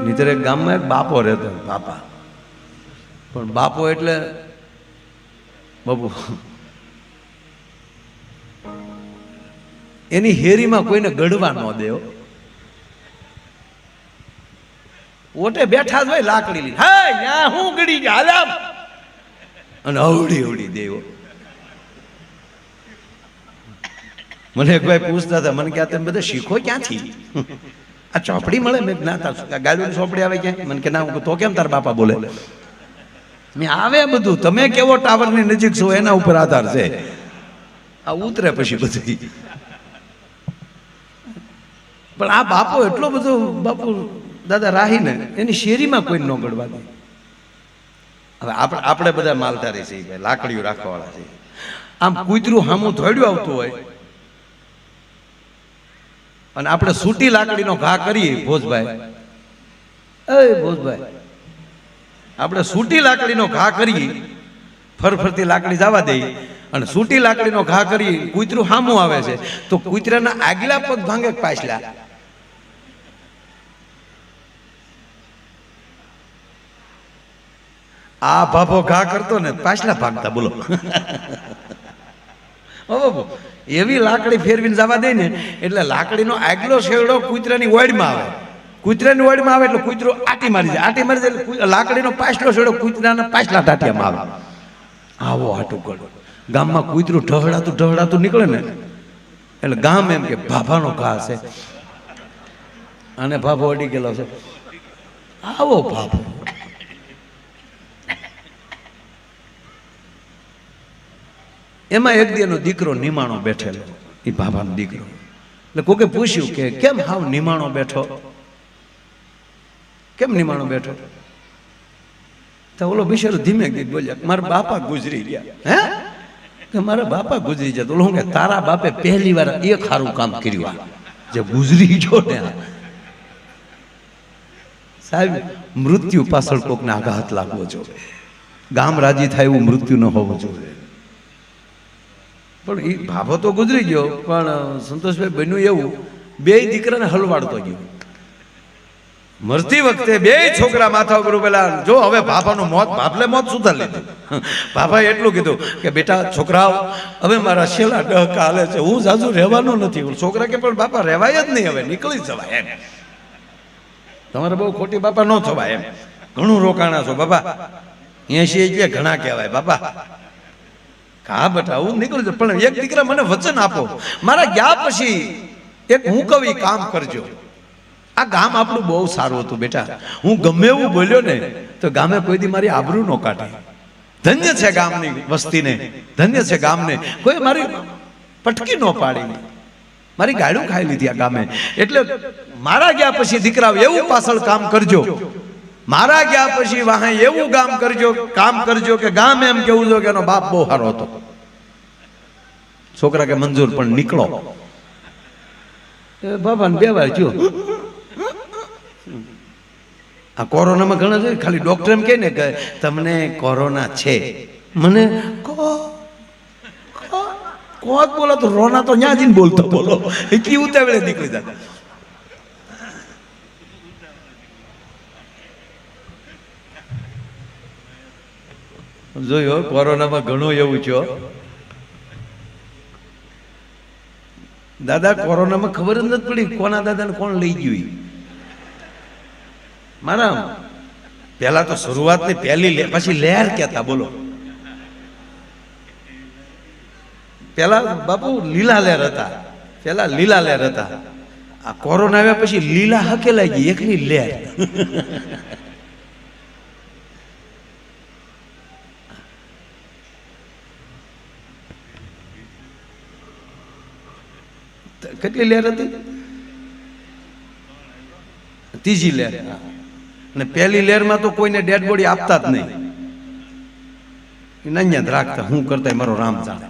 નીતર એક ગામમાં એક બાપો રહેતો, બાપા. પણ બાપો એટલે બાપુ એની હેરીમાં કોઈને ગળવા ન દેવો. ઓટે બેઠા જ હોય લાકડી લઈ, હા ન્યા હું ગળી ગયા હાલ, અને અવડી અવડી દેવો. મને એક ભાઈ પૂછતા હતા, મને ક્યાં તમે બધા શીખો ક્યાંથી? આ ચોપડી મળે? મેં જ્ઞાતા ગાડીની ચોપડી આવે ક્યાં? મને કે ના. તો કેમ તાર બાપા બોલે? મેં આવે બધું, તમે કેવો ટાવરની નજીક છો એના ઉપર આધાર છે. આ ઉતરે પછી બધી. પણ આ બાપો એટલો બધો, બાપુ દાદા રાહીને એની શેરીમાં કોઈ ન ગળવા દે. હવે આપણે બધા માલધારી છીએ, લાકડીઓ રાખવાવાળા છીએ. આમ કૂતરું હામું ધોડ્યું આવતું હોય અને આપણે સૂટી લાકડીનો ઘા કરીએ, ભોજભાઈ, એ ભોજભાઈ, આપણે સૂટી લાકડીનો ઘા કરીએ, ફરફરતી લાકડી જવા દઈએ અને સૂટી લાકડીનો ઘા કરીએ, કૂતરું હામું આવે છે તો કૂતરાના આગલા પગ ભાંગે પાછલા. આ ભાભો ઘા કરતો ને પાછલા ભાગતા, બોલો. એવી લાકડી ફેરવીને જવા દે ને એટલે લાકડીનો આગલો છેડો કૂતરાની ઓળમાં આવે. કૂતરાની ઓળમાં આવે એટલે કૂતરો આટી મારી જાય. આટી મારી જાય એટલે લાકડીનો પાછલો છેડો કૂતરાના પાછલા ટાટિયામાં આવે. આવો આટું કરો. ગામમાં કૂતરું ઢહડાતું નીકળે ને એટલે ગામ એમ કે ભાભાનો ઘા છે, અને ભાભો અડી ગયેલો છે. આવો ભાભો. એમાં એક દીનો દીકરો નિમાણો બેઠેલો, એ ભાભાનો દીકરો. એટલે કોકે પૂછ્યું કે કેમ હાવ નિમાણો બેઠો, કેમ નિમાણો બેઠો? તો ઓલો બિચારો ધીમે ગઈ બોલ્યા, મારા બાપા ગુજરી ગયા. હે? કે મારા બાપા ગુજરી ગયા. તો ઓલો કે તારા બાપે પહેલી વાર એક સારું કામ કર્યું, જે ગુજરી ગયો ને. સાહેબ, મૃત્યુ પાછળ કોકને આઘાત લાગવો જોઈએ, ગામ રાજી થાય એવું મૃત્યુ ન હોવું જોઈએ. પણ એ ભાભો તો ગુજરી ગયો, પણ સંતોષભાઈ બન્યું એવું, બે દીકરાને હલવાડતો ગયો. મરતી વખતે બે છોકરા માથા ઉપર પેલા, જો હવે ભાભાનું મોત, ભાભલે મોત સુધાર લીધું. ભાભાએ એટલું કીધું કે બેટા છોકરાઓ, હવે મારા છેલ્લા ડહકા હાલે છે, હું જાજુ રહેવાનો નથી. છોકરા કે પણ બાપા રહેવાય જ નહીં, હવે નીકળી જવાય એમ, તમારે બહુ ખોટી બાપા ન થવાય એમ, ઘણું રોકાણા છો બાપા, 80 એટલે ઘણા કહેવાય બાપા. હા બેટા હું નીકળું છું, પણ એક દીકરા મને વચન આપો, મારા ગયા પછી એક હું કવિ કામ કરજો. આ ગામ આપણું બહુ સારું હતું બેટા, હું ગમે એવું બોલ્યો ને તો ગામે કોઈ દી મારી આબરૂ ન કાઢે. ધન્ય છે ગામની વસ્તીને, ધન્ય છે ગામને, કોઈ મારી પટકી ન પાડી, મારી ગાડું ખાઈ લીધી આ ગામે. એટલે મારા ગયા પછી દીકરા એવું પાછળ કામ કરજો, મારા ગયા પછી વાહે એવું કામ કરજો કે ગામ એમ કેવું જો કે એનો બાપ બહુ સારો હતો. છોકરા કે મંજૂર, પણ નીકળો. બાબાને બે વાર જો આ કોરોનામાં ઘણા છે, ખાલી ડોક્ટર એમ કહે ને કે તમને કોરોના છે, મને કોત બોલો તો રોના તો ન્યા જઈને બોલતો, બોલો એટલી ઉતાવળે નીકળી જતા. જોયો કોરોનામાં ઘણું એવું છે દાદા. કોરોનામાં ખબર જ નથી પડી કોના દાદાને કોણ લઈ ગયું. મારા પેલા તો શરૂઆતની પહેલી પછી લહેર કહેતા, બોલો. પેલા બાપુ લીલા લહેર હતા, પેલા લીલા લહેર હતા. આ કોરોના આવ્યા પછી લીલા હકેલાઈ ગઈ, એકની લહેર. કેટલી લહેર હતી? ત્રીજી લહેર. અને પહેલી લહેરમાં તો કોઈને ડેડ બોડી આપતા જ નહીં, અહીંયા જ રાખતા, હું કરતા મારો રામ જાણે.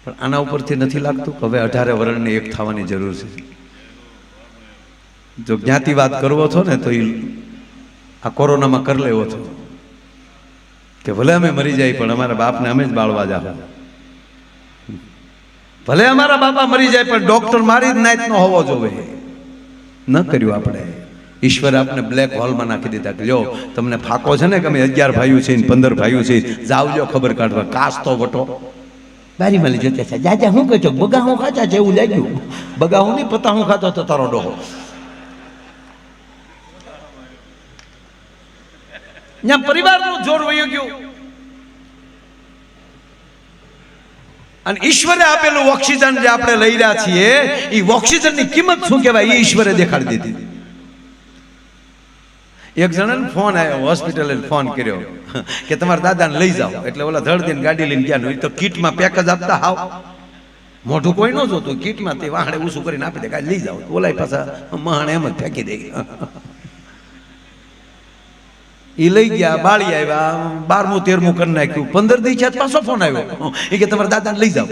પણ આના ઉપરથી નથી લાગતું કે હવે 18 વર્ષની એક થવાની જરૂર છે. જો જ્ઞાતિવાદ કરવો છો ને તો આ કોરોનામાં કરી લેવો છો કે ભલે અમે મરી જાય પણ અમારા બાપને અમે જ બાળવા જાવ, ભલે અમારા બાપા મરી જાય પણ ડોક્ટર મારી જ નાઈટ નો હોવો જોઈએ. ન કર્યું આપણે. ઈશ્વરે આપણે બ્લેક હોલમાં નાખી દીધા કે લ્યો તમને ફાકો છે ને કે અમે 11 ભાઈઓ છે 15 ભાઈઓ છે, જાવજો ખબર કાઢવા. કાસ તો વટો બારી માલી જતે છે, જાજા હું કહો બગા હું ખાતા છે એવું લાગ્યું. બગા હું નહીં, પતા હું ખાતો તો તારો ડોહો. ત્યાં પરિવારનું જોર વયું ગયું. અને ઈશ્વરે આપેલું ઓક્સિજન જે આપણે લઈ રહ્યા છીએ એ ઓક્સિજનની કિંમત શું કહેવાય એ ઈશ્વરે દેખાડી દીધી. એક જણાને ફોન આવ્યો, હોસ્પિટલે ફોન કર્યો કે તમારા દાદાને લઈ જાઓ. એટલે ઓલા ધડદીને ગાડી લઈને ગયા. તો કીટમાં પેક જ આપતા, હાવ મોઢું કોઈ ન જોતું, કીટમાં તે વાહડે ઊંચું કરીને આપી દે, ગાડી લઈ જાઓ. ઓલા પાછા મહાણે એમ જ ફેંકી દે. એ લઈ ગયા, બાળી આવ્યા, 12મું 13મું કરી નાખ્યું. 15 દી છે પાછો ફોન આવ્યો એ કે તમારા દાદાને લઈ જાઓ.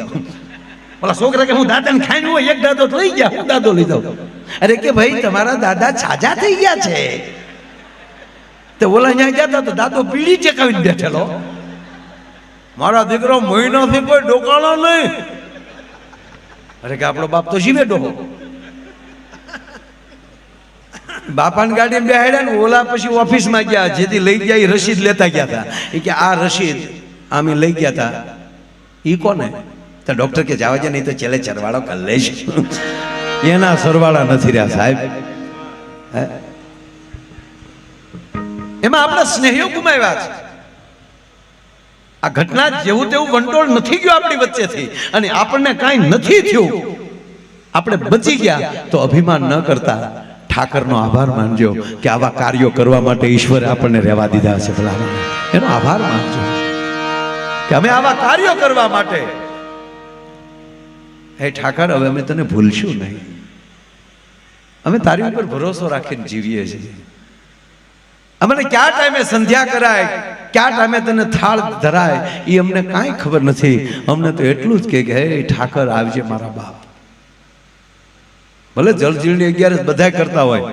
ઓલા છોકરા કે હું દાદાને ખાઈને હોય, એક દાદો લઈ ગયા, હું દાદો લઈ જાઉં. અરે કે ભાઈ તમારા દાદા છાજા થઈ ગયા છે. તે ઓલા ત્યાં ગયા તો દાદો પીડી ચેકાવીને બેઠેલો. મારા દીકરો મહિનાથી કોઈ ડોકાણો નહીં. અરે કે આપણો બાપ તો જીવે ડોહો. બાપાની ગાડીમાં બેહાડ્યા ને ઓલા પછી ઓફિસમાં ગયા, જેથી લઈ ગયા એ રસીદ લેતા ગયા હતા. એ કે આ રસીદ આમે લઈ ગયા હતા એ કોને? તો ડોક્ટર કે જવા છે નહીં તો છેલ્લે સરવાળો કરી લઈશ. એના સરવાળા નથી રહ્યા સાહેબ. એમાં આપણા સ્નેહીઓ ગુમાવ્યા છે. આ ઘટના જેવું તેવું વંટોળ નથી ગયો આપણી વચ્ચેથી, અને આપણને કાંઈ નથી થયું, આપણે બચી ગયા. તો અભિમાન ન કરતા ઠાકરનો આભાર માનજો કે આવા કાર્યો કરવા માટે ઈશ્વરે આપણને રહેવા દીધા છે. ભલા એનો આભાર માનજો કે અમે આવા કાર્યો કરવા માટે. હે ઠાકર, હવે અમે તને ભૂલશું નહીં. અમે તારી ઉપર ભરોસો રાખીને જીવીએ છીએ. અમને ક્યાં ટાઈમે સંધ્યા કરાય, ક્યાં ટાઈમે તને થાળ ધરાય એ અમને કાંઈ ખબર નથી. અમને તો એટલું જ કે હે ઠાકર આવજે મારા બાપ. ભલે જલજીલની 11 બધા કરતા હોય,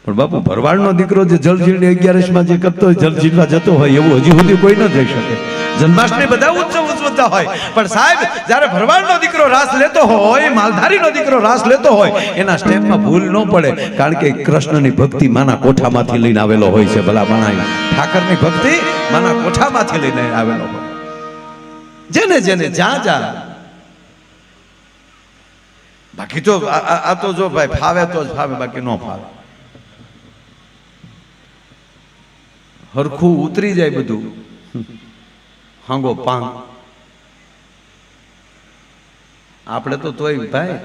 પણ બાપુ ભરવાડનો દીકરો જે જલજીલની 11 જે કરતો હોય, જલજીલવા જતો હોય, એવું હજી સુધી કોઈ ન જઈ શકે. જન્માષ્ટમી બધા ઉત્સવ ઉજવતા હોય, પણ સાહેબ જ્યારે ભરવાડનો દીકરો રાસ લેતો હોય, માલધારીનો દીકરો રાસ લેતો હોય, એના સ્ટેપમાં ભૂલ ન પડે. કારણ કે કૃષ્ણની ભક્તિ માના કોઠામાંથી લઈને આવેલો હોય છે. ભલા માણા ઠાકરની ભક્તિ માના કોઠામાંથી લઈને આવેલો હોય. જેને જેને જ્યાં જ્યાં. બાકી તો આ તો જો ભાઈ ફાવે તો જ ફાવે, બાકી ન ફાવે. હરખું ઉતરી જાય બધું, હાંગો પાંગ. આપણે તો તોય ભાઈ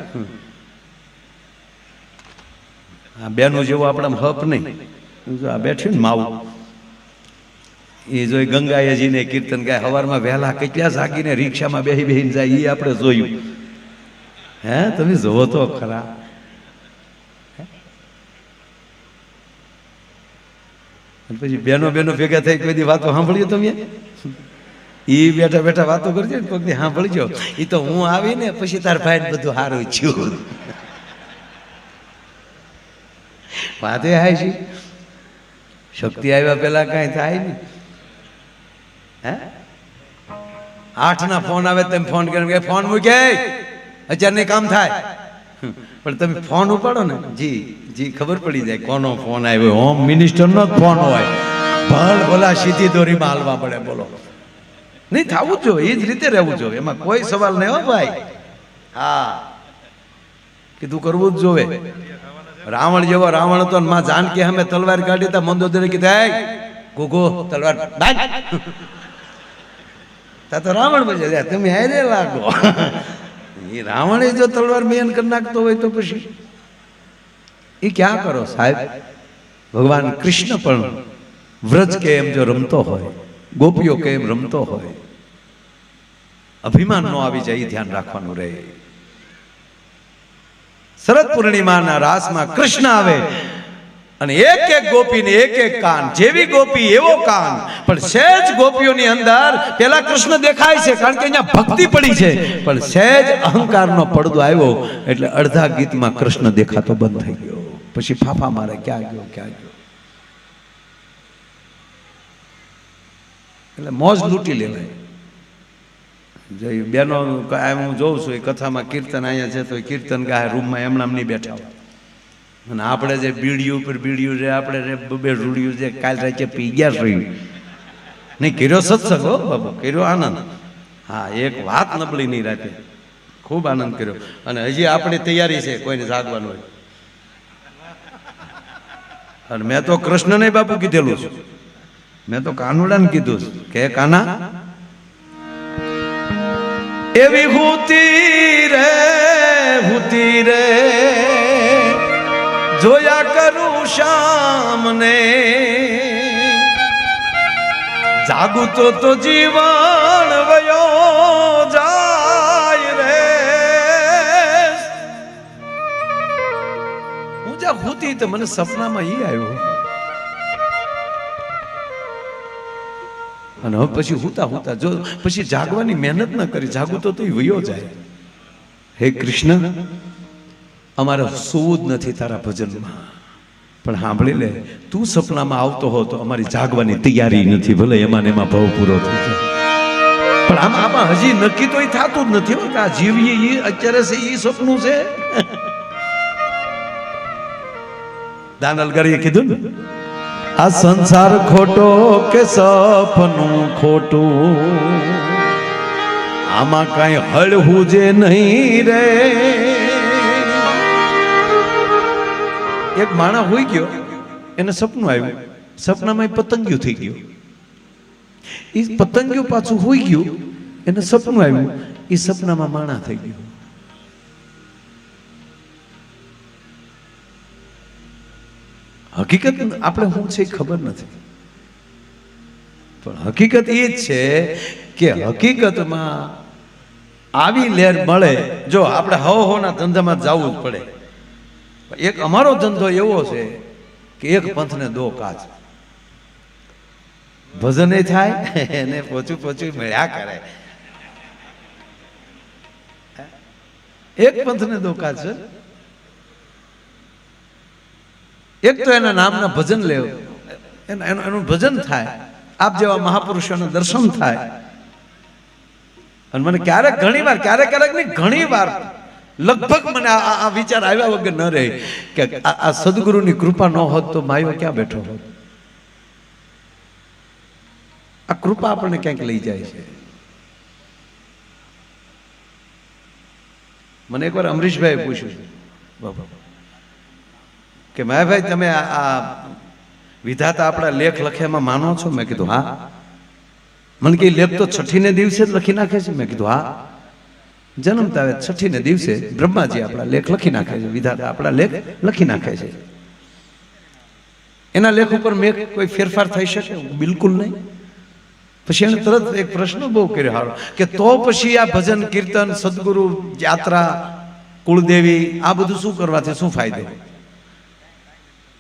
આ બેનું જેવું આપણે હપ નહીં. આ બેઠ્યું ને માવું એ જોઈ ગંગાજીને કીર્તન ગાય, સવારમાં વહેલા કેટલા જાગીને રિક્ષામાં બેહી બેહીને જાય એ આપણે જોયું. હે તમે જોવો તો ખરા. પછી બેનો ભેગા થઈ કોઈ દી વાતો સાંભળીએ તમે? ઈ બેઠા બેઠા વાતો કરજો ને કોઈ દી સાંભળજો. એ તો હું આવીને પછી તાર ભાઈ બધું સારું છું. વાતે હાય છે. શક્તિ આવ્યા પેલા કઈ થાય ને. હે 8ના ફોન આવે તેમ ફોન કરીને ફોન મૂકે અત્યારે કામ થાય. પણ તમે ફોન ઉપાડો ને, જી જી ખબર પડી જાય કોનો ફોન આવ્યો. હોમ મિનિસ્ટરનો જ ફોન હોય, ભલ ભલા સીધી દોરીમાં હાલવા પડે. બોલો, નહીં થવું જ જોઈએ, એ જ રીતે રહેવું જોઈએ, એમાં કોઈ સવાલ નહીં હો ભાઈ. હા કીધું કરવું જ જોવે. રાવણ જેવો રાવણ હતો, માં જાનકી અમે તલવાર કાઢી તા, મંદોદરે કીધું ગોગો તલવાર તા તો રાવણ બજે તમે હારે લાગો. એ રાવણે જો તલવાર બેન કરી નાખતો હોય તો પછી એ ક્યાં કરો સાહેબ. ભગવાન કૃષ્ણ પણ વ્રજ કે એમ જો રમતો હોય, ગોપીઓ કે એમ રમતો હોય, અભિમાન નો આવી જાય, ધ્યાન રાખવાનું રહે. શરદ પૂર્ણિમાના રાસમાં કૃષ્ણ આવે અને એક એક ગોપીને એક એક કાન, જેવી ગોપી એવો કાન. પણ સહેજ ગોપીઓની અંદર પેલા કૃષ્ણ દેખાય છે કારણ કે અહીંયા ભક્તિ પડી છે, પણ સહેજ અહંકારનો પડદો આવ્યો એટલે અડધા ગીતમાં કૃષ્ણ દેખાતો બંધ થઈ ગયો. પછી ફાફા મારે ક્યાં ગયો ક્યાં ગયો. એટલે મોજ લૂંટી લેવાય. બેનો હું જોઉં છું એ કથામાં કીર્તન અહીંયા છે તો કીર્તન ગાય રૂમમાં એમણામ નહીં બેઠા હોય. અને આપણે જે બીડીયું પર બીડીયું જે આપણે બે રૂડિયું જે કાલ રાતે પી ગયા છે નહીં, કર્યો સત્સંગ હો બાબુ, કર્યો આનંદ. હા, એક વાત નબળી નહીં રાખે, ખૂબ આનંદ કર્યો. અને હજી આપણી તૈયારી છે કોઈને જાગવાનું હોય. અને મેં તો કૃષ્ણને બાપુ કીધેલું છે, મેં તો કાનુડાને કીધું છે કે કાના એવી હુતી રે જોયા કરું શામને, જાગું તો જીવન વયો જાય રે. હું જ્યાં હુતી તો મને સપનામાં ઈ આવ્યો. અને હવે પછી હુતા જો પછી જાગવાની મહેનત ન કરી, જાગું તો ઈ વયો જાય. હે કૃષ્ણ, અમારે સૂવું જ નથી તારા ભજનમાં, પણ સાંભળી લે, તું સપનામાં આવતો હો તો અમારી જાગવાની તૈયારી નથી, ભલે એમાં ને એમાં ભાવ પૂરો થઈ જાય. પણ આમાં હજી નક્કી તો થતું જ નથી કે આ જીવીએ એ અત્યારે છે એ સપનું છે. દાનલગરીએ કીધું ને, આ સંસાર ખોટો કે સપનું ખોટું, આમાં કઈ હળવું જે નહીં રે. એક માણસ હોઈ ગયો, એને સપનું આવ્યું, સપનામાં પતંગિયું થઈ ગયું. એ પતંગિયું પાછું હોઈ ગયું, એને સપનું આવ્યું, એ સપનામાં માણા થઈ ગયું. હકીકત આપણે શું છે ખબર નથી, પણ હકીકત એ જ છે કે હકીકતમાં આવી લહેર મળે. જો આપણે હોના ધંધામાં જવું જ પડે. એક અમારો ધંધો એવો છે કે એક પંથને દો કાજ, ભજન થાય એને પોચું મળ્યા કરે. એક પંથને દો કાજ છે. એક તો એના નામના ભજન લેવ, એનું ભજન થાય, આપ જેવા મહાપુરુષોના દર્શન થાય. અને મને ક્યારેક નહીં ઘણી વાર લગભગ મને આ વિચાર આવ્યા વગર ન રહે કે આ સદગુરુની કૃપા ન હોત તો માયો ક્યાં બેઠો હોત. આ કૃપા આપણને ક્યાંક લઈ જાય છે. મને એકવાર અમરીશભાઈ પૂછ્યું બાબા કે માયાભાઈ તમે આ વિધાતા આપણા લેખ લખ્યામાં માનો છો? મેં કીધું હા. મને કે લેખ તો છઠ્ઠીને દિવસે જ લખી નાખે છે? મેં કીધું હા. જન્મતા આવે છઠ્ઠીને દિવસે બ્રહ્માજી આપણા લેખ લખી નાખે છે, વિધાતા આપણા લેખ લખી નાખે છે. એના લેખ ઉપર મેં કોઈ ફેરફાર થઈ શકે? બિલકુલ નહીં. પછી એને તરત એક પ્રશ્ન બહુ કર્યો હારો કે તો પછી આ ભજન કીર્તન સદગુરુ યાત્રા કુળદેવી આ બધું શું કરવાથી શું ફાયદો?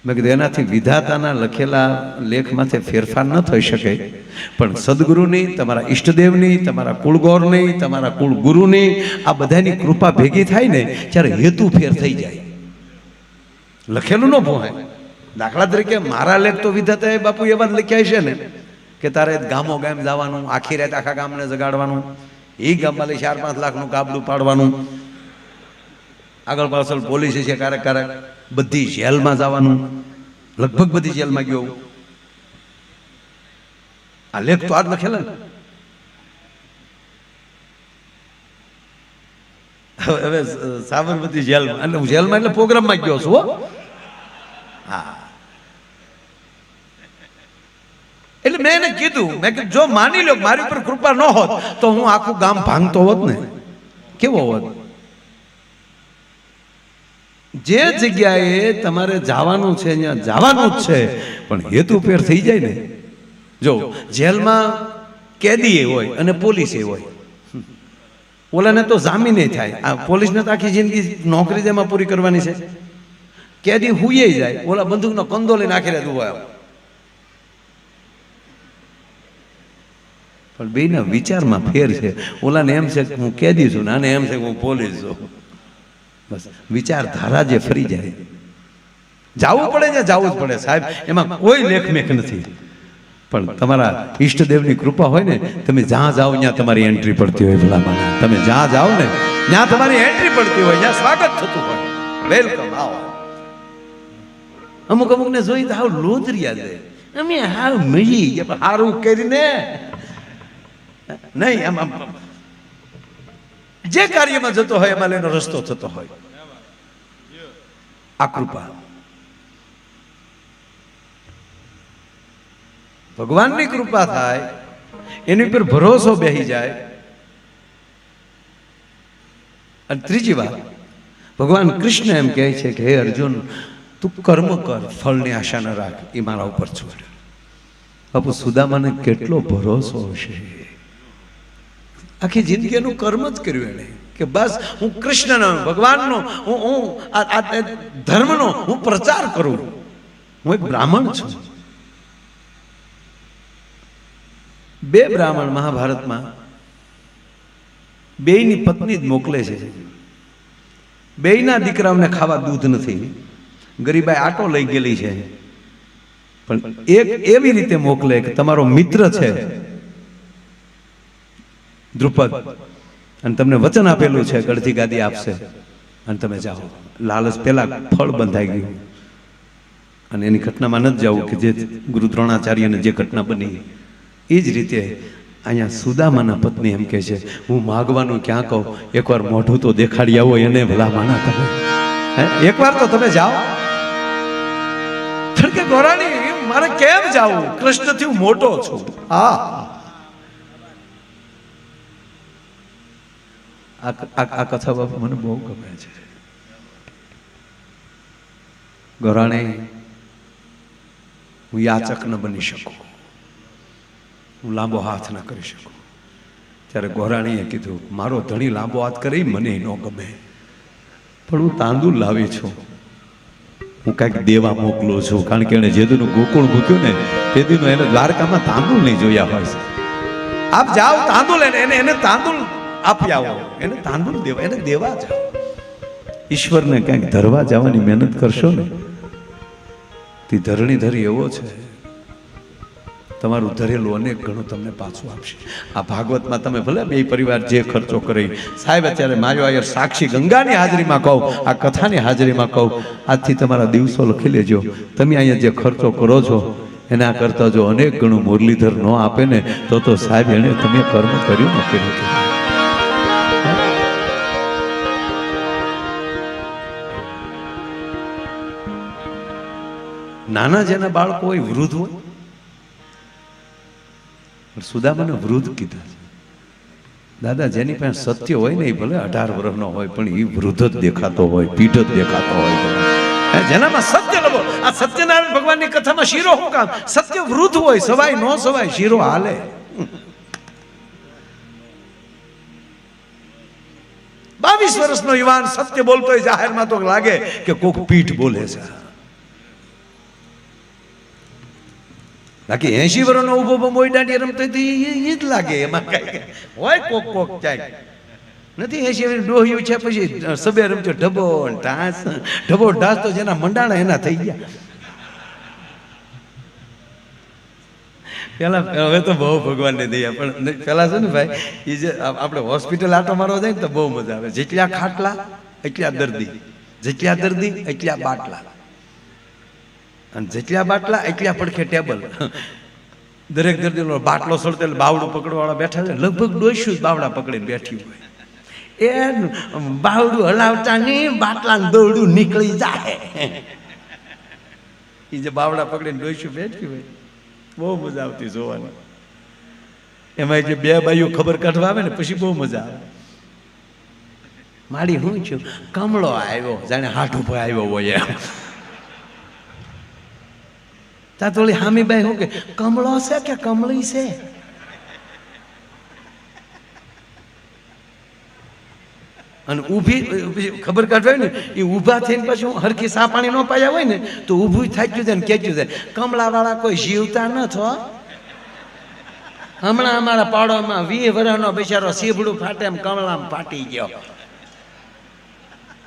મેં કીધું એનાથી વિધાતાના લખેલા લેખમાંથી ફેરફાર ન થઈ શકે, પણ સદગુરુની, તમારા ઈષ્ટદેવની, તમારા કુળગૌરની, તમારા કુળગુરુની આ બધાની કૃપા ભેગી થાય ને ત્યારે હેતુ ફેર થઈ જાય. લખેલું ન ભોહાય. દાખલા તરીકે મારા લેખ તો વિધાતાએ બાપુ એવા જ લખ્યા છે ને કે તારે ગામો ગામ જવાનું, આખી રાત આખા ગામને જગાડવાનું, એ ગામમાં 4-5 લાખનું કાબલું પાડવાનું, આગળ પાછળ પોલીસ છે, ક્યારેક બધી જેલમાં જવાનું, લગભગ બધી જેલમાં ગયો. આ લેખ તો આજ લખેલા ને. હવે સાબરમતી જેલમાં, એટલે હું જેલમાં એટલે પ્રોગ્રામમાં ગયો છું. હા, એટલે મેં એને કીધું, મેં કીધું જો માની લો મારી ઉપર કૃપા ન હોત તો હું આખું ગામ ભાંગતો હોત ને. કેવો હોત? જે જગ્યાએ તમારે જવાનું છે ત્યાં જવાનું જ છે, પણ હેતુ ફેર થઈ જાય ને. જો જેલમાં કેદી હોય અને પોલીસ હોય, ઓલાને તો જામીન થાય, આ પોલીસને તો આખી જિંદગી નોકરી જેમાં પૂરી કરવાની છે. કેદી હુઈ જાય, ઓલા બંદૂકનો કંદો લઈને આખી રાત ઉભા. પણ બેના વિચારમાં ફેર છે. ઓલાને એમ છે કે હું કેદી છું, આને એમ છે કે હું પોલીસ છું. બસ વિચારધારા જે ફરી જાય. જવું પડે ને, જવું જ પડે સાહેબ, એમાં કોઈ લેખમેખ નથી. પણ તમારા ઈષ્ટદેવની કૃપા હોય ને, તમે જ્યાં જાઓ ત્યાં તમારી એન્ટ્રી પડતી હોય. ભલામાં તમે જ્યાં જાઓ ને ત્યાં તમારી એન્ટ્રી પડતી હોય, ત્યાં સ્વાગત થતું હોય. વેલકમ, આવો. અમુક અમુક ને જોઈ તો હાવ લોધરિયા છે, અમે હાવ મળી ગયા હારું કરીને નહીં. આમ જે કાર્યમાં જતો હોય એમાં એનો રસ્તો થતો હોય. આ કૃપા ભગવાનની કૃપા થાય, એની પર ભરોસો બેસી જાય. અને ત્રીજી વાત, ભગવાન કૃષ્ણ એમ કહે છે કે હે અર્જુન, તું કર્મ કર, ફળની આશા ન રાખ, એ મારા ઉપર છોડ. બાપુ સુદામાને કેટલો ભરોસો હશે, આખી જિંદગી એનું કર્મ જ કર્યું એને કે બસ હું કૃષ્ણનો, ભગવાનનો, હું આ ધર્મનો હું પ્રચાર કરું. હું એક બ્રાહ્મણ છું. બે બ્રાહ્મણ મહાભારતમાં બેયની પત્ની જ મોકલે છે. બેયના દીકરાઓને ખાવા દૂધ નથી, ગરીબાઈ આટો લઈ ગયેલી છે, પણ એક એવી રીતે મોકલે કે તમારો મિત્ર છે દ્રુપદ, અને તમને વચન આપેલું છે કે અડધી ગાદી આપશે અને તમે જાઓ. લાલચ પેલા ફળ બંધાઈ ગયું અને એની ઘટનામાં નથી જવું કે જે ગુરુ દ્રોણાચાર્યને જે ઘટના બની એ જ રીતે અહીંયા સુદામાના પત્ની એમ કહે છે, હું માગવાનું ક્યાં કહું, એકવાર મોઢું તો દેખાડી આવો એને. ભલા માના તમે એકવાર તો તમે જાઓ. કે ગોરાણી મારે કેમ જાવું, કૃષ્ણથી હું મોટો છું. આ કથા બાપુ મને બહુ ગમે છે. ગોરાણી, હું યાચક ન બની શકું, હું લાંબો હાથ ના કરી શકું. ત્યારે ગોરાણીએ કીધું, મારો ધણી લાંબો હાથ કરી મને ન ગમે, પણ હું તાંદુલ લાવી છું, હું કાંઈક દેવા મોકલું છું. કારણ કે એને જેદુનું ગોકુળ મૂક્યું ને તેદીનું એને દ્વારકામાં તાંદુલ નહીં જોયા હોય છે. આપ જાઓ તાંદુલ એને તાંદુલ આપી આવો, એને તાંદુલ દેવા, એને દેવા જાઓ. ઈશ્વરને કંઈક ધરવા જવાની મહેનત કરશો ને, તે ધરણી ધરી એવો છે, તમારું ધરેલું અનેક ગણું તમને પાછું આપશે. આ ભાગવતમાં તમે ભલે બે પરિવાર જે ખર્ચો કરી, સાહેબ અત્યારે માયો આયર સાક્ષી ગંગાની હાજરીમાં કહું, આ કથાની હાજરીમાં કહું, આજથી તમારા દિવસો લખી લેજો. તમે અહીંયા જે ખર્ચો કરો છો એના કરતા જો અનેક ગણું મુરલીધર ન આપે ને તો સાહેબ એને તમે કર્મ કર્યું ન કર્યું. નાના જેના બાળકો હોય, વૃદ્ધ હોય, સુદામાને વૃદ્ધ કીધા છે. દાદા જેની પાસે સત્ય હોય ને એ ભલે 18 વર્ષનો હોય પણ એ વૃદ્ધ જ દેખાતો હોય, પીઠ જ દેખાતો હોય. જેનામાં સત્ય લવો. આ સત્યનારાયણ ભગવાનની કથામાં શીરો શું કામ? સત્ય વૃદ્ધ હોય, સવાય નો સવાય શીરો હાલે. 22 વર્ષનો યુવાન સત્ય બોલતો હોય જાહેરમાં તો લાગે કે કોક પીઠ બોલે છે. બાકી 80 વર્ષનો ઉભો મોઈ દાંડી રમતો એ જ લાગે. એમાં કઈ હોય કોક જાય નથી. 80 વર્ષ ડોહ્યું છે, પછી સબે રમતો ઢબો ઢાસ તો જેના મંડાણા એના થઈ ગયા. પેલા હવે તો બહુ ભગવાનને દયા, પણ પેલા છે ને ભાઈ, એ જે આપણે હોસ્પિટલ આટો મારવા જાય ને તો બહુ મજા આવે. જેટલા ખાટલા એટલા દર્દી, જેટલા દર્દી એટલા બાટલા, અને જેટલા બાટલા એટલા પડખે ટેબલ. દરેક દર્દીનો બાટલો સળતે બાવડું પકડવાળા બેઠા છે, લગભગ 200 બાવડા પકડીને બેઠી હોય. એ બાવડું હલાવતા નહીં, બાટલાને દોરડું નીકળી જાય. એ જે બાવડા પકડીને 200 બેઠી હોય, બહુ મજા આવતી જોવાની. એમાં જે બે બાઈઓ ખબર કાઢવા આવે ને પછી બહુ મજા આવે. મારી હું છું, કમળો આવ્યો, જાણે હાથ ઉપર આવ્યો હોય. ત્યાં થોડી હામી બાઈ શું કે, કમળો છે કે કમળી છે? અને ઊભી ખબર કાઢવા ને એ ઊભા થઈને પછી હું હરખી સા પાણી ન પાયા હોય ને તો ઊભું થાક્યું છે ને કેચ્યું છે. કમળા વાળા કોઈ જીવતા ન છો. હમણાં અમારા પાડોમાં 20 વર્ષનો બિચારો સીભડું ફાટે એમ કમળામાં ફાટી ગયો.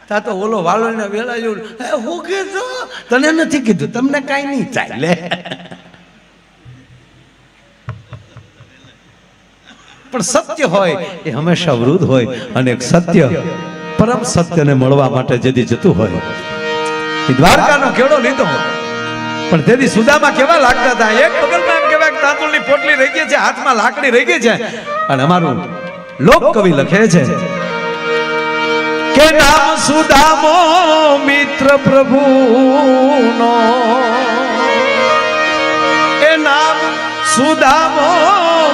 તા તો ઓલો વાલો ને વેલા જેવું, હું કીધું તને નથી કીધું, તમને કઈ નહીં થાય લે. પણ સત્ય હોય એ હંમેશા વૃદ્ધ હોય, અને એક સત્ય પરમ સત્યને મળવા માટે જેથી જતું હોય. દ્વારકાનો ખેડો લીધો, પણ તેથી સુદામા કેવા લાગતા હતા, એક બગલમાં એમ કહેવાય કે તાંદુળની પોટલી રહી ગઈ છે, હાથમાં લાકડી રહી ગઈ છે, અને અમારું લોક કવિ લખે છે કે નામ સુદામો મિત્ર પ્રભુનો, એ નામ સુદામો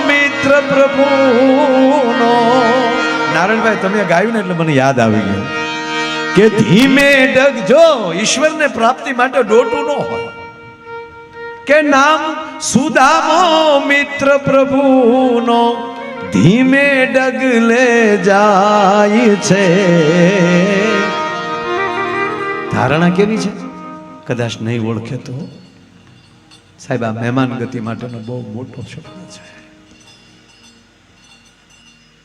મિત્ર પ્રભુનો. નારાયણભાઈ તમે ગાયું ને એટલે મને યાદ આવી ગયું કે ધીમે ડગજો, ઈશ્વરને પ્રાપ્તિ માટે ડોટું ન હોય, કે નામ સુદામો મિત્ર પ્રભુનો ધીમે ડગલે જાય છે. ધારણા કેવી છે કદાચ નહીં ઓળખે તો સાહેબ આ મહેમાન ગતિ માટેનો બહુ મોટો શબ્દ છે.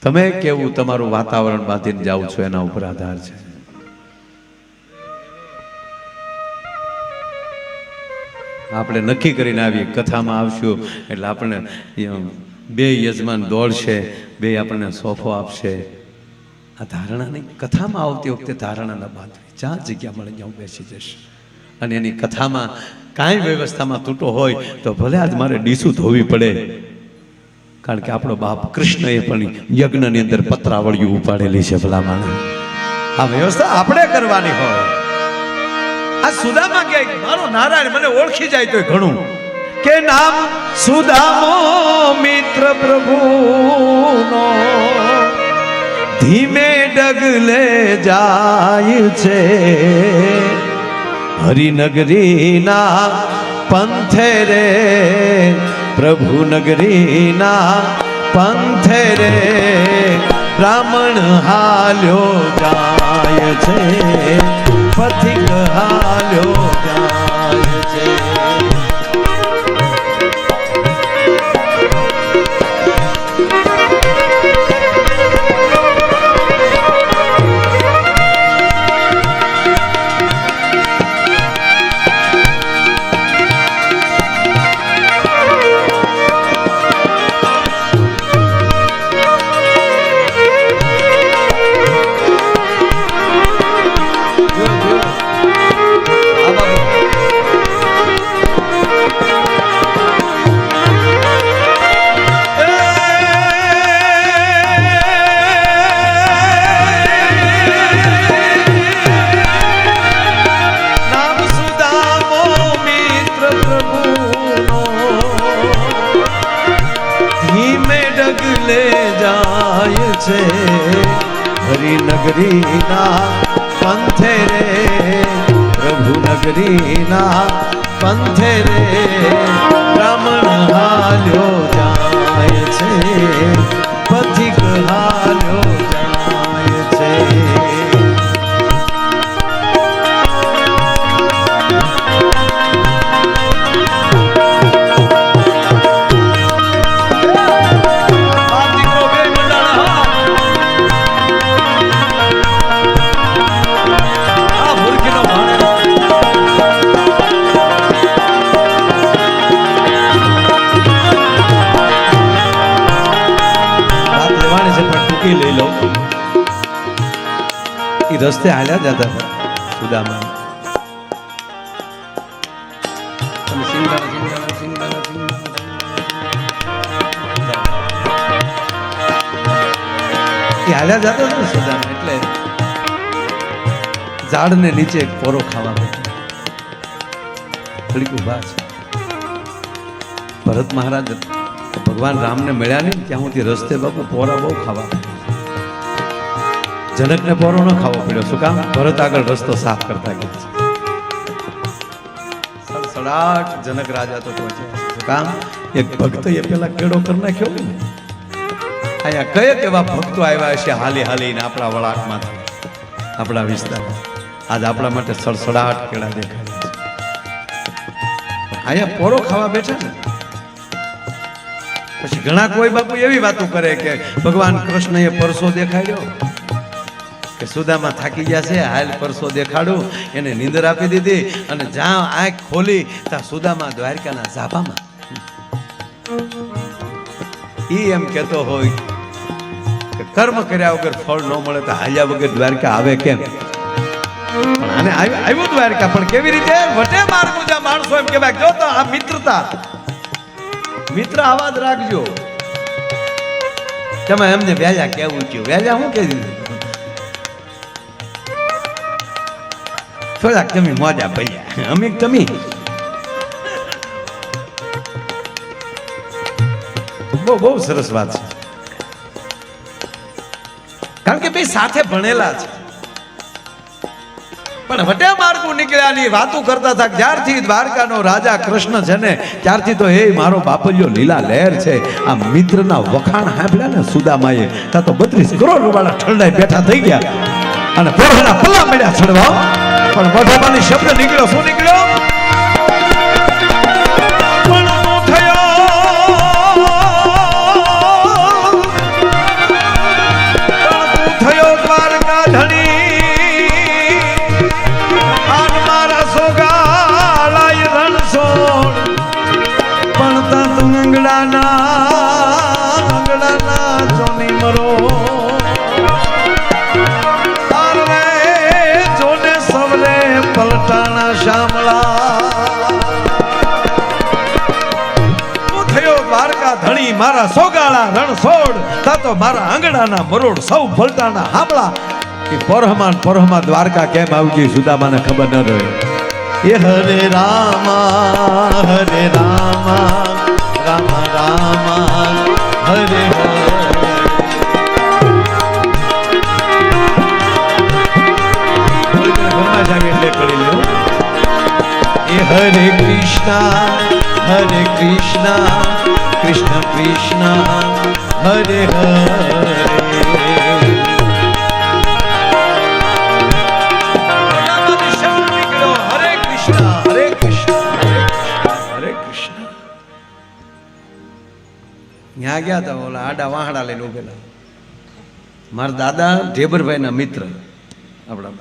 તમે કેવું તમારું વાતાવરણ બાંધીને જાવ છો એના ઉપર આધાર છે. આપણે નક્કી કરીને આવીએ કથામાં આવશું એટલે આપણે બે યજમાન દોડશે, બે આપણને સોફો આપશે. આ ધારણા નહીં, કથામાં આવતી વખતે ધારણા ન બાંધવી, જ્યાં જગ્યા મળે ત્યાં બેસી જશે. અને એની કથામાં કાંઈ વ્યવસ્થામાં તૂટો હોય તો ભલે આજ મારે ડીસું ધોવી પડે, કારણ કે આપણો બાપ કૃષ્ણએ પણ યજ્ઞની અંદર પત્રાવળિયું ઉપાડેલી છે. ભલા માણસ આ વ્યવસ્થા આપણે કરવાની હોય. આ સુદામા કે મારો નારાયણ મને ઓળખી જાય તો ઘણું, કે નામ સુદામો મિત્ર પ્રભુનો ધીમે ડગલે જાય છે. હરિનગરીના પંથે રે પ્રભુ નગરીના પંથે રે બ્રાહ્મણ હાલ્યો જાય છે, પથિક હાલ્યો જાય છે. હરિનગરીના પંથે રે પ્રભુ નગરીના પંથે રે બ્રાહ્મણ હાલ્યો જાય છે, પથિક હાલ્યો જાય છે. રસ્તે હાલ્યા જતા હતા સુદામા. હાલ્યા જતા હતા સુદામા એટલે ઝાડને નીચે એક પોરો ખાવા બેઠો. થોડીક ઉભા છે. ભરત મહારાજ ભગવાન રામને મળ્યા નહીં ત્યાં સુધી રસ્તે બાપુ પોરા બહુ ખાવા. જનકને પોરો ન ખાવો પડ્યો. શું કામ? ભરત આગળ રસ્તો સાફ કરતા ગયા છે. સડસડાટ જનક રાજા તો પહોંચ્યા. શું કામ? એક ભક્ત એ પેલા કેળો કરી નાખ્યો ને. અહીંયા કયા કેવા ભક્તો આવ્યા છે હાલી હાલીને આપણા વળાકમાંથી, આપણા વિસ્તારમાં. આજ આપણા માટે સડસડાટ કેળા દેખાય છે. અહીંયા પોરો ખાવા બેઠા ને પછી ઘણા કોઈ બાપુ એવી વાતો કરે કે ભગવાન કૃષ્ણએ પરસો દેખાડ્યો, કે સુદામા થાકી ગયા છે, હાલ પરસો દેખાડું. એને નીંદર આપી દીધી અને જ્યાં આંખ ખોલી ત્યાં સુદામા દ્વારકાના ઝાપામાં. ઈ એમ કહેતો હોય કે કર્મ કર્યા વગર ફળ ન મળે તો હાલ્યા વગર દ્વારકા આવે કેમ? પણ અને આવ્યું દ્વારકા, પણ કેવી રીતે? વટે માર મુજા માણસો એમ કહેવાય, જો તો આ મિત્રતા, મિત્ર આવા જ રાખજો. તમે એમને વ્યાજા કેવું છે, વ્યાજા હું કહી દીધું, થોડાક તમે મોજા ભૈયા, અમે તમે બહુ સરસ વાત છે, કારણ કે બે સાથે ભણેલા છે. પણ વટે માર્ગુ નીકળ્યાની વાતો કરતા હતા. જ્યારથી દ્વારકાનો રાજા કૃષ્ણ છે ને, ત્યારથી તો હે મારો બાપલિયો લીલા લહેર છે. આ મિત્રના વખાણ સાંભળ્યા ને સુદામાએ, ત્યાં તો 32 કરોડ રૂપિયા ઠંડાઈ બેઠા થઈ ગયા અને પોરના પલ્લા મળ્યા ચડવા. પણ મોઢામાંથી શબ્દ નીકળ્યો, શું નીકળ્યો? મારા સોગાળા રણછોડ, તા તો મારા આંગણાના મરોડ સૌ ભલટાના હામળા. એ પરહમા દ્વારકા કેમ આવજી સુદામાને ખબર ન રહે. એ હરે રામા રામ રામ હરે એટલે કરી લો. એ હરે કૃષ્ણ કૃષ્ણ કૃષ્ણ હરે હરે. હરે કૃષ્ણ હરે કૃષ્ણ હરે કૃષ્ણ. ત્યાં ગયા હતા ઓલા આડા વાહડા લઈને ઉભેલા મારા દાદા ઢેબરભાઈ ના મિત્ર આપણા.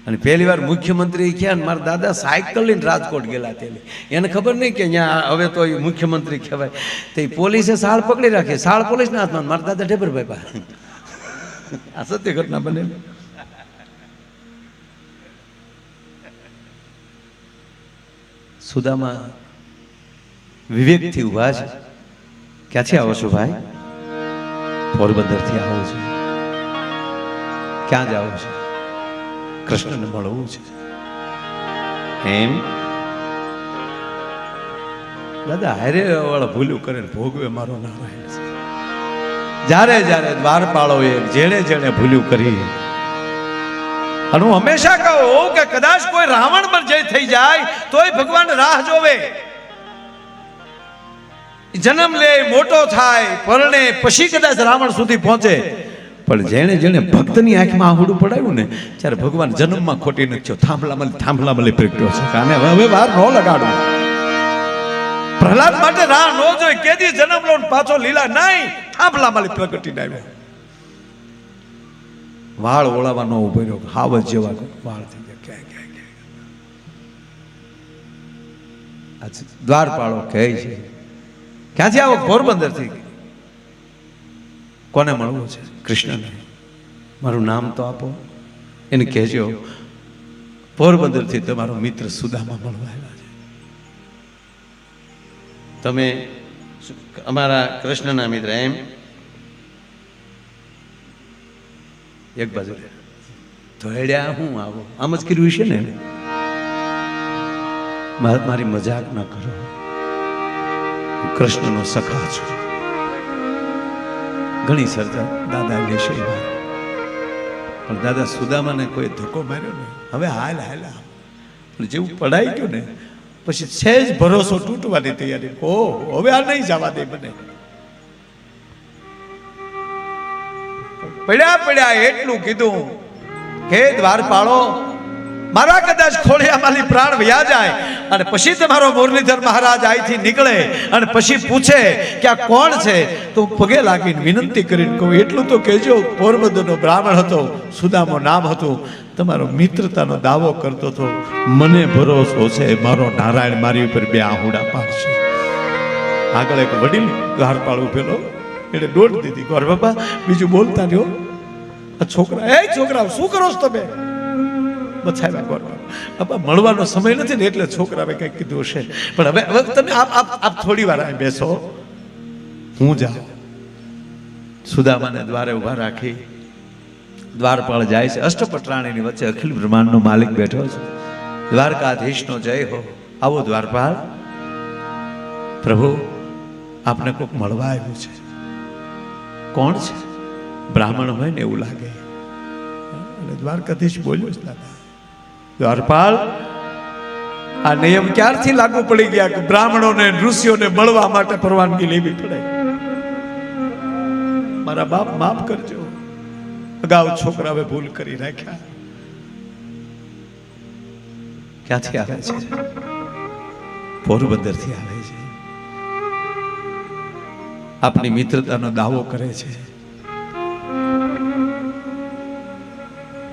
અને પહેલી વાર મુખ્યમંત્રી થયા ને મારા દાદા સાયકલ લઈને રાજકોટ ગયેલા. એને ખબર નહીં કે અહીંયા હવે તો મુખ્યમંત્રી કહેવાય. તો પોલીસે સાળ પકડી રાખી, સાળ પોલીસના હાથમાં, મારા દાદા ઢેબરભાઈ પાસે. આ સત્ય ઘટના બનેલી. સુદામા વિવેકથી ઉભા છે. ક્યાંથી આવો છો ભાઈ? પોરબંદરથી આવો છો. ક્યાં જાઓ છો? કૃષ્ણને મળવું છે. એમ દાદા હારે વાળા ભૂલું કરે ભોગવે મારો નારાયણ છે. જ્યારે જ્યારે દ્વારપાળો જેણે જેણે ભૂલ્યું કરી. અને હું હંમેશા કહું કે કદાચ કોઈ રાવણ પર જય થઈ જાય તોય ભગવાન રાહ જોવે. જન્મ લે, મોટો થાય, પરણે, પછી કદાચ રાવણ સુધી પહોંચે. પણ જેણે જેણે ભક્તની આંખમાં આહુડું પડાવ્યું ને, ત્યારે ભગવાન જન્મમાં ખોટી નથી. થાંભલામાં પ્રગટ્યો છે. આને હવે વાર ન લગાડવું. પ્રહલાદ માટે રાહ ન જોઈ, કેદી જન્મ લો પાછો લીલા નહીં, થાંભલામાં પ્રગટીને આવ્યો. વાળ ઓળાવા ન ઉભો રહ્યો, હાવજ જેવા વાળ થઈ ગયા. ક્યાં દ્વારપાળો કહે છે, ક્યાંથી આવો? પોરબંદરથી. કોને મળવું છે? કૃષ્ણને. મારું નામ તો આપો. એને કહેજો પોરબંદરથી તમારો મિત્ર સુદામા મળવા આવ્યા છે. તમે અમારા કૃષ્ણના મિત્ર. એમ એક બાજુ ધોળ્યા હું આવો, આમ જ કર્યું છે ને. મારી મજાક ના કરો. કૃષ્ણનો સખા છું. ઘણી સરજા દાદા લેશે, પણ દાદા સુદામાને કોઈ ધક્કો માર્યો ને, હવે હાલ પણ જેવું પડાઈ ગયું ને, પછી સહેજ ભરોસો તૂટવાની તૈયારી. હવે આ નહીં જવા દે મને. પડ્યા એટલું કીધું કે દ્વારપાળો, મારા કદાચ ખોળિયામાંથી પ્રાણ વયા જાય અને પછી તમારો મુરલીધર મહારાજ અહીંથી નીકળે અને પછી પૂછે કે આ કોણ છે, તો પગે લાગીને વિનંતી કરીને કહું એટલું તો કહેજો, પોરબંદરનો બ્રાહ્મણ હતો, સુદામો નામ હતું, તમારો મિત્રતાનો દાવો કરતો હતો, મને ભરોસો છે મારો નારાયણ મારી ઉપર બે આહુડા પાડશે. આગળ એક વડીલ દ્વારપાળ ઉભેલો, એને દોડ દીધી. ગોર બાપા બીજું બોલતા રહ્યો. આ છોકરા, એ છોકરા શું કરો છો તમે? બચાવ્યા ગોરવા. બાપા મળવાનો સમય નથી ને એટલે છોકરાએ કંઈક કીધું હશે. પણ હવે તમે આપ થોડી વાર અહીં બેસો, હું જાઉં. સુદામાને દ્વારે ઉભા રાખી દ્વારપાળ જાય છે. અષ્ટપટરાણીની વચ્ચે અખિલ બ્રહ્માંડનો માલિક બેઠો છે. દ્વારકાધીશનો જય હો. આવો દ્વારપાળ, પ્રભુ આપને કોઈક મળવા આવ્યું છે. કોણ છે? બ્રાહ્મણ હોય ને એવું લાગે. અને દ્વારકાધીશ બોલ્યો છે, દાદા દ્વારપાળ, આ નિયમ ક્યારથી લાગુ પડી ગયા કે બ્રાહ્મણોને ઋષિઓને મળવા માટે પરવાનગી લેવી પડે? મારા બાપ માફ કરજો, અગાઉ છોકરાએ ભૂલ કરી નાખ્યા. ક્યાંથી આવે છે? પોરબંદર થી આવે છે. આપની મિત્રતાનો દાવો કરે છે.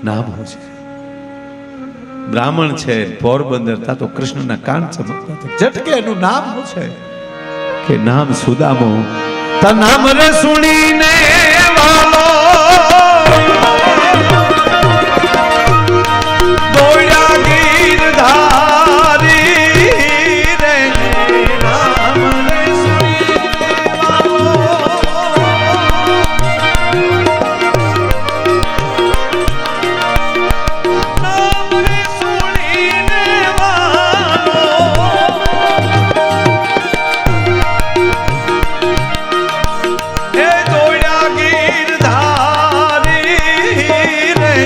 નામ શું છે? બ્રાહ્મણ છે, પોરબંદર તા તો કૃષ્ણના કાન ચમકતા હતા. ઝટકે એનું નામ શું છે? કે નામ સુદામો. તા નામ રે સુણીને વાલો દોડ્યા ગીરધારી રે. નામ રે સુણીને વાલો નામ રે સુણીને વાલો એ દોડ્યા ગીરધારી રે.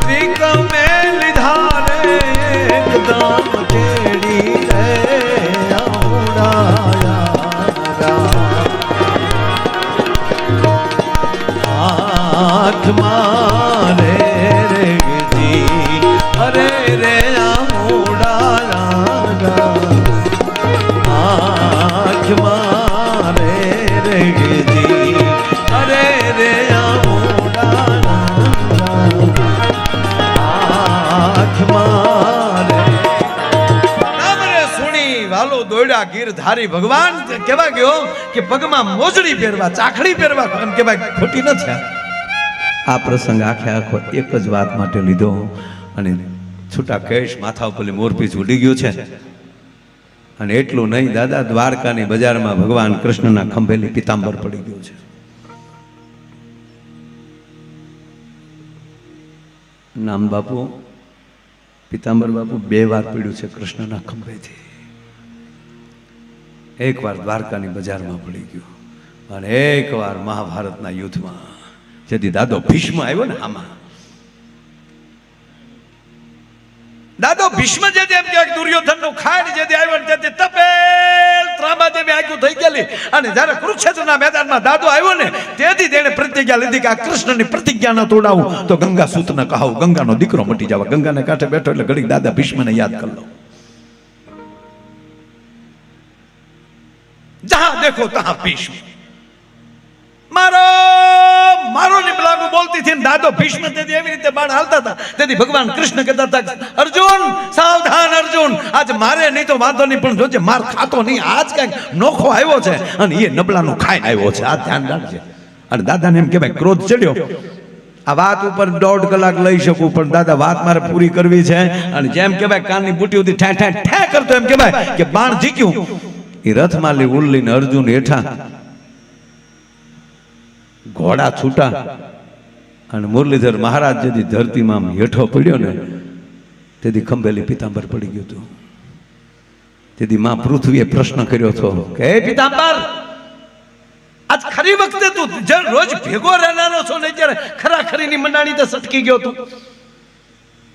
ત્રિકમે લીધા રે એકદમ કેડી રે. આંખ મારે રે ગજી અરે રે આમોડાયા. આંખ મારે રે ગજી અરે રે આંખ મારે. નામ રે સુણી વાલો દોડ્યા ગીરધારી. ભગવાન કેવા ગયો કે પગમાં મોજડી પહેરવા, ચાખડી પહેરવા એમ કેવાય ખોટી ન થયા. આ પ્રસંગ આખે આખો એક જ વાત માટે લીધો અને છૂટા કેશ માથા ઉપર મોરપીછ ઉડી ગયું છે. અને એટલું નહીં, દાદા દ્વારકાની બજારમાં ભગવાન કૃષ્ણના ખંભેલી પિતાંબર પડી ગયું છે. નામ બાપુ પિતાંબર બાપુ 2 વાર પીડ્યું છે કૃષ્ણના ખંભેથી. એક વાર દ્વારકાની બજારમાં પડી ગયું અને એક વાર મહાભારતના યુદ્ધમાં જેથી દાદો ભીષ્મ આવ્યો ને, આમાં દાદો ભીષ્મ જે એમ કે દુર્યોધન નું ખાડ જે આવ્યો ને તે તપેલ ત્રાંબા જેવી આગું થઈ ગયેલી. અને જ્યારે કુરુક્ષેત્રના મેદાનમાં દાદો આવ્યો ને તેથી તેણે પ્રતિજ્ઞા લીધી કે આ કૃષ્ણની પ્રતિજ્ઞા ન તોડાવું તો ગંગા સૂત ન કહાવું, ગંગાનો દીકરો મટી જવા. ગંગાને કાંઠે બેઠો એટલે ઘડીક દાદા ભીષ્મને યાદ કરી લો. જહાં દેખો તહાં ભીષ્મ. મારો મારો નિબલાનું બોલતી હતી. દાદો ભીષ્મ તેથી એવી રીતે બાણ હાલતા હતા. તેથી ભગવાન કૃષ્ણ કહેતા હતા, અર્જુન સાવધાન અર્જુન, આજ મારે નહીં તો વાંધો નહીં પણ જોજે માર ખાતો નહીં. આજ કઈક નોખો આવ્યો છે અને એ નબળાનું ખાઈને આવ્યો છે, આ ધ્યાન રાખજે. અને દાદાને એમ કહેવાય ક્રોધ ચડ્યો. આ વાત ઉપર 1.5 કલાક લઈ શકું પણ દાદા વાત મારે પૂરી કરવી છે. અને જેમ કહેવાય કાનની બુટી ઉધી ઠે ઠે ઠે કરતો એમ કહેવાય કે બાણ જીક્યું. એ રથમાં ઉલ્લીને અર્જુન હેઠા, ઘોડા છૂટા અને મુરલીધર મહારાજ જેથી ધરતીમાં હેઠો પડ્યો ને તેથી ખંભેલી પિતાંબર પડી ગયું હતું. તેથી માં પૃથ્વીએ પ્રશ્ન કર્યો હતો કે હે પિતાંબર, આજ ખરી વખતે તું રોજ ભેગો રહેનારો છો ને ત્યારે ખરાખરીની મંડાણી તો સટકી ગયો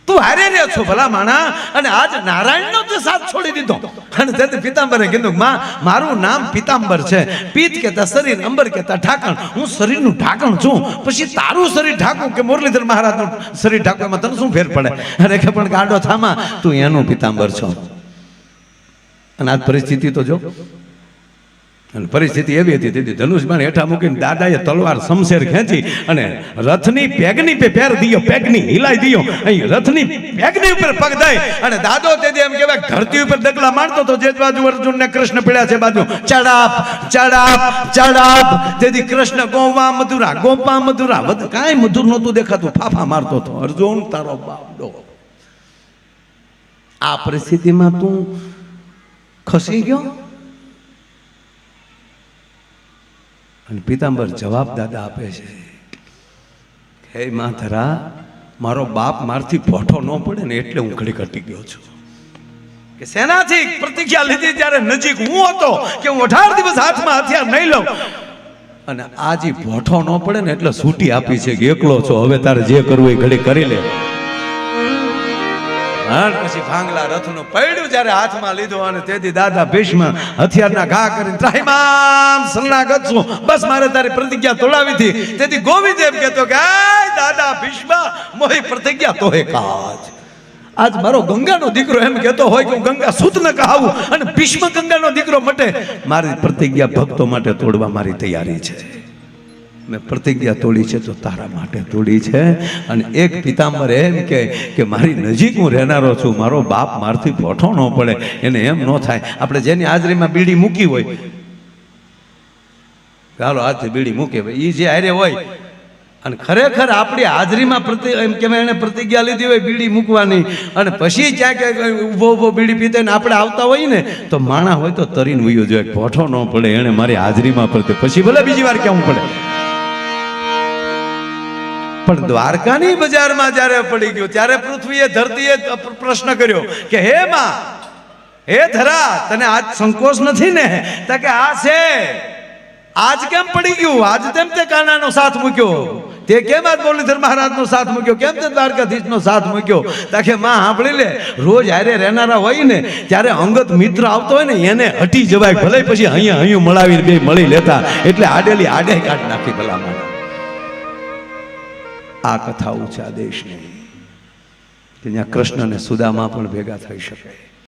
તું હારે રહ્યો છો ભલા માણા. અને આજ નારાયણનો તો સાથ છોડી દીધો. અને તેથી પિતાંબરે કીધું, માં મારું નામ પિતાંબર છે. પિત્ત કહેતા શરીર, અંબર કહેતા ઢાંકણ. હું શરીરનું ઢાંકણ છું, પછી તારું શરીર ઢાંકું કે મુરલીધર મહારાજનું શરીર ઢાંકું, એમાં તને શું ફેર પડે? અને કે પણ ગાંડો થામા, તું એનું પિતાંબર છો. અને આ પરિસ્થિતિ તો જો અને પરિસ્થિતિ એવી હતી, તેથી ધનુષબાણ હેઠા મૂકીને દાદાએ તલવાર શમશેર ખેંચી અને રથની પેગની પે પેર દિયો, પેગની હિલાઈ દિયો, અહીં રથની પેગની ઉપર પગ દઈ અને દાદો તેથી એમ કહેવાય ધરતી ઉપર ડગલા મારતો તો જે બાજુ અર્જુનને કૃષ્ણ પડ્યા છે બાજુ ચડાપ ચડાપ ચડાપ, તેથી કૃષ્ણ ગોવા મધુરા ગોપા મધુરા, કાંઈ મધુર નહોતું દેખાતું, ફાફા મારતો હતો. અર્જુન તારો બાપડો, આ પરિસ્થિતિમાં તું ખસી ગયો? અને પિતાંબર જવાબ દાદા આપે છે, હે માં ધરા, મારો બાપ મારથી પોઠો ન પડે ને એટલે હું ઘડી કટી ગયો છું. કે સેનાથી પ્રતિજ્ઞા લીધી ત્યારે નજીક હું હતો કે હું 18 દિવસ હાથમાં હથિયાર નહીં લઉં, અને આજી પોઠો ન પડે ને એટલે છૂટી આપી છે કે એકલો છો, હવે તારે જે કરવું એ ઘડી કરી લે. પછી ભાંગલા રથનું પૈડું જ્યારે હાથમાં લીધું અને તેથી દાદા ભીષ્મ હથિયારના ઘા કરીને ત્રાહિમામ શરણાગત છું, બસ મારે તારી પ્રતિજ્ઞા તોડાવી હતી. તેથી ગોવિંદ એમ કહેતો કે દાદા ભીષ્મ મોહી પ્રતિજ્ઞા તો હે કાજ. આજ મારો ગંગાનો દીકરો એમ કહેતો હોય કે હું ગંગા સૂત ન કહાવું અને ભીષ્મ ગંગાનો દીકરો મટે, મારી પ્રતિજ્ઞા ભક્તો માટે તોડવા મારી તૈયારી છે. મેં પ્રતિજ્ઞા તોડી છે તો તારા માટે તોડી છે. અને એક પિતાંબર એમ કે મારી નજીક હું રહેનારો છું, મારો બાપ મારથી પોઠો ન પડે, એને એમ ન થાય. આપણે જેની હાજરીમાં બીડી મૂકી હોય, ચાલો હાથથી બીડી મૂકે, એ જે હારે હોય અને ખરેખર આપણી હાજરીમાં એમ કે એને પ્રતિજ્ઞા લીધી હોય બીડી મૂકવાની, અને પછી ક્યાંક ઊભો બીડી પીતે ને આપણે આવતા હોય ને તો માણા હોય તો તરીને વયું જોઈએ, પોઠો ન પડે, એને મારી હાજરીમાં પડતે, પછી ભલે બીજી વાર કેવું પડે. પણ દ્વારકાની બજારમાં જ્યારે પડી ગયો ત્યારે પૃથ્વીએ ધરતીએ પ્રશ્ન કર્યો કે હે માં, હે ધરા, તને આજ સંકોચ નથી ને? તો કે આ છે. આજ કેમ પડી ગયું? આજ તેમ તે કાનાનો સાથ મૂક્યો, તે કેમ આજ મુરલીધર મહારાજનો સાથ મૂક્યો, કેમ તે દ્વારકાધીશનો સાથ મૂક્યો? તાકે માં સાંભળી લે, રોજ હારે રહેનારા હોય ને ત્યારે અંગત મિત્ર આવતો હોય ને એને હટી જવાય, ભલે પછી અહીંયા મળાવીને બે મળી લેતા, એટલે આડેલી આડે કાઢ નાખી ભલામાં. આ કથાઓ છે આ દેશની, કે જ્યાં કૃષ્ણ અને સુદામા પણ ભેગા થઈ શકે.